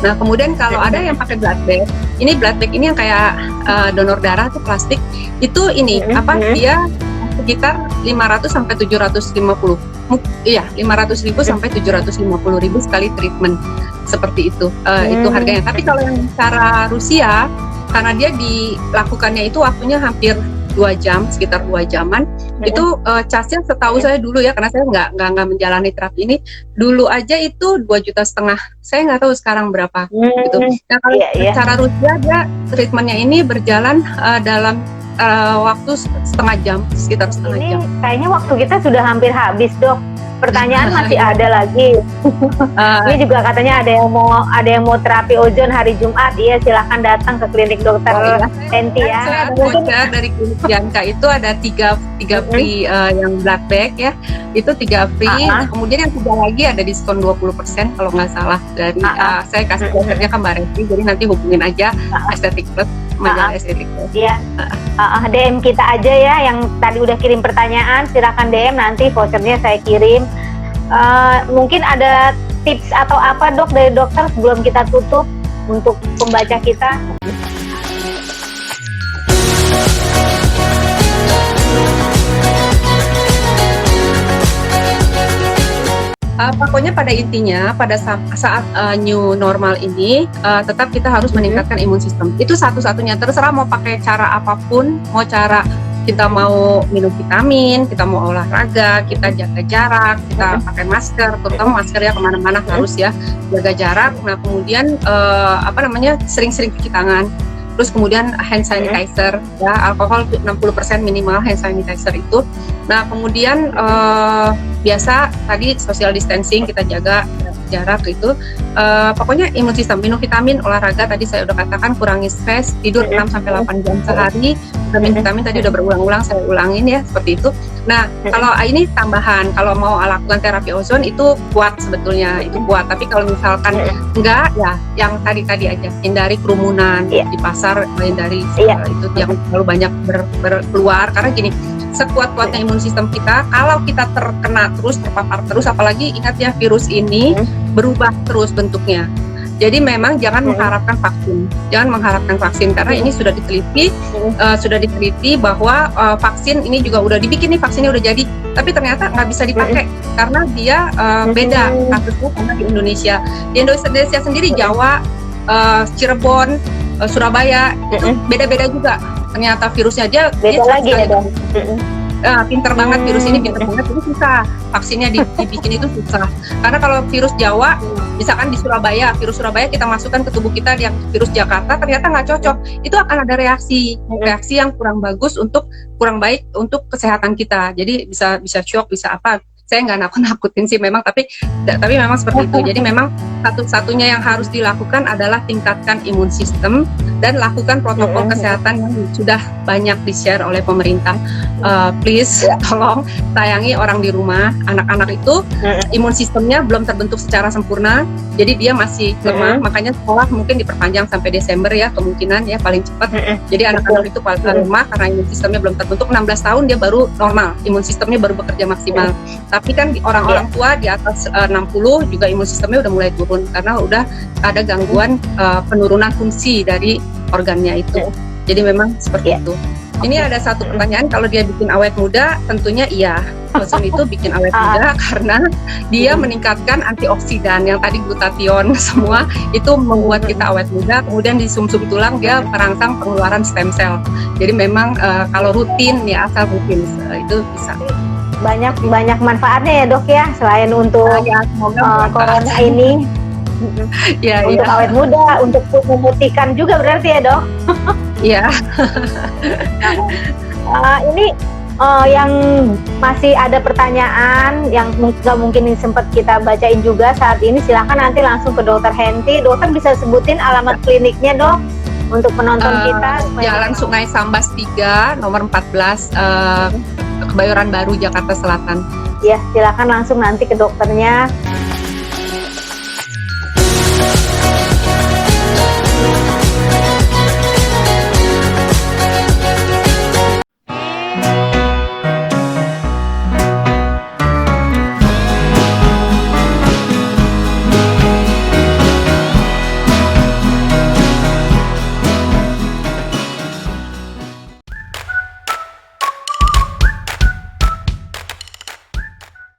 A: Nah kemudian kalau ada yang pakai blood bag ini yang kayak donor darah tuh plastik, itu ini dia sekitar 500 sampai 750. Iya, 500.000 sampai 750.000 sekali treatment seperti itu. Itu harganya. Tapi kalau yang cara Rusia, karena dia dilakukannya itu waktunya hampir 2 jam, sekitar 2 jaman, itu casnya setahu saya dulu ya, karena saya nggak menjalani terapi ini dulu aja itu 2,5 juta. Saya nggak tahu sekarang berapa gitu. Nah kalau cara Rusia dia treatmentnya ini berjalan dalam waktu setengah jam, sekitar setengah jam.
B: Kayaknya waktu kita sudah hampir habis dok. Pertanyaan masih ada lagi. Ini juga katanya ada yang mau terapi ozon hari Jumat. Iya, silahkan datang ke klinik dokter Enti ya.
A: Saya ada voucher dari klinik Bianca itu ada tiga free yang blood bag ya. Itu 3 free. Kemudian yang 3 lagi ada diskon 20% kalau nggak salah dari saya kasih vouchernya ke Mbak Resti. Jadi nanti hubungin aja Estetik Plus, majalah Estetik Plus. Iya.
B: DM kita aja ya yang tadi udah kirim pertanyaan, silakan DM, nanti vouchernya saya kirim. Mungkin ada tips atau apa dok dari dokter sebelum kita tutup untuk pembaca kita?
A: Pokoknya pada intinya pada saat new normal ini tetap kita harus meningkatkan imun sistem. Itu satu-satunya, terserah mau pakai cara apapun, mau cara kita mau minum vitamin, kita mau olahraga, kita jaga jarak, kita pakai masker, terutama masker ya kemana-mana harus ya jaga jarak. Nah kemudian sering-sering cuci tangan. Terus kemudian hand sanitizer ya, alkohol 60% minimal hand sanitizer itu. Nah kemudian biasa tadi social distancing kita jaga jarak itu. Pokoknya imun sistem, minum vitamin, olahraga tadi saya udah katakan, kurangi stres, tidur 6 sampai 8 jam sehari. Vitamin tadi udah berulang-ulang saya ulangin ya, seperti itu. Nah, kalau ini tambahan, kalau mau lakukan terapi ozon itu kuat sebetulnya, itu kuat. Tapi kalau misalkan enggak, ya yang tadi aja, hindari kerumunan di pasar, hindari itu yang terlalu banyak berkeluar. Karena gini, sekuat-kuatnya imun sistem kita, kalau kita terkena terus, terpapar terus, apalagi ingat ya virus ini berubah terus bentuknya. Jadi memang jangan mengharapkan vaksin, karena ini sudah diteliti bahwa vaksin ini juga udah dibikin nih, vaksinnya udah jadi, tapi ternyata nggak bisa dipakai karena dia beda kasusnya sama di Indonesia. Di Indonesia sendiri Jawa, Cirebon, Surabaya itu beda-beda juga. Ternyata virusnya dia
B: lagi ya dong.
A: Pinter banget virus ini, pinter banget, itu susah vaksinnya dibikin itu susah. Karena kalau virus Jawa, misalkan di Surabaya, virus Surabaya kita masukkan ke tubuh kita, yang virus Jakarta ternyata nggak cocok, itu akan ada reaksi yang kurang baik untuk kesehatan kita. Jadi bisa shock, bisa apa. Saya nggak nakut-nakutin sih memang, tapi memang seperti itu. Jadi memang satu-satunya yang harus dilakukan adalah tingkatkan imun sistem dan lakukan protokol kesehatan yang sudah banyak di-share oleh pemerintah. Please, tolong sayangi orang di rumah. Anak-anak itu imun sistemnya belum terbentuk secara sempurna, jadi dia masih lemah. Makanya sekolah mungkin diperpanjang sampai Desember ya, kemungkinan ya paling cepat. Jadi anak-anak itu paling lemah karena imun sistemnya belum terbentuk. 16 tahun dia baru normal, imun sistemnya baru bekerja maksimal. Tapi kan orang-orang tua di atas 60 juga imun sistemnya udah mulai turun karena udah ada gangguan penurunan fungsi dari organnya itu. Jadi memang seperti itu. Ini ada satu pertanyaan, kalau dia bikin awet muda, tentunya iya. Ozon itu bikin awet muda karena dia meningkatkan antioksidan yang tadi glutathione semua itu membuat kita awet muda. Kemudian di sumsum tulang dia merangsang pengeluaran stem cell. Jadi memang kalau rutin ya, asal rutin itu bisa.
B: Banyak manfaatnya ya dok ya, selain untuk corona ini. Untuk awet muda, untuk memutihkan juga berarti ya dok.
A: Iya.
B: Ini yang masih ada pertanyaan yang nggak mungkin sempat kita bacain juga saat ini, silahkan nanti langsung ke Dokter Henty. Dokter bisa sebutin alamat kliniknya dok untuk penonton kita.
A: Jalan Sungai Sambas 3 nomor 14 Kebayoran Baru, Jakarta Selatan.
B: Ya, silakan langsung nanti ke dokternya.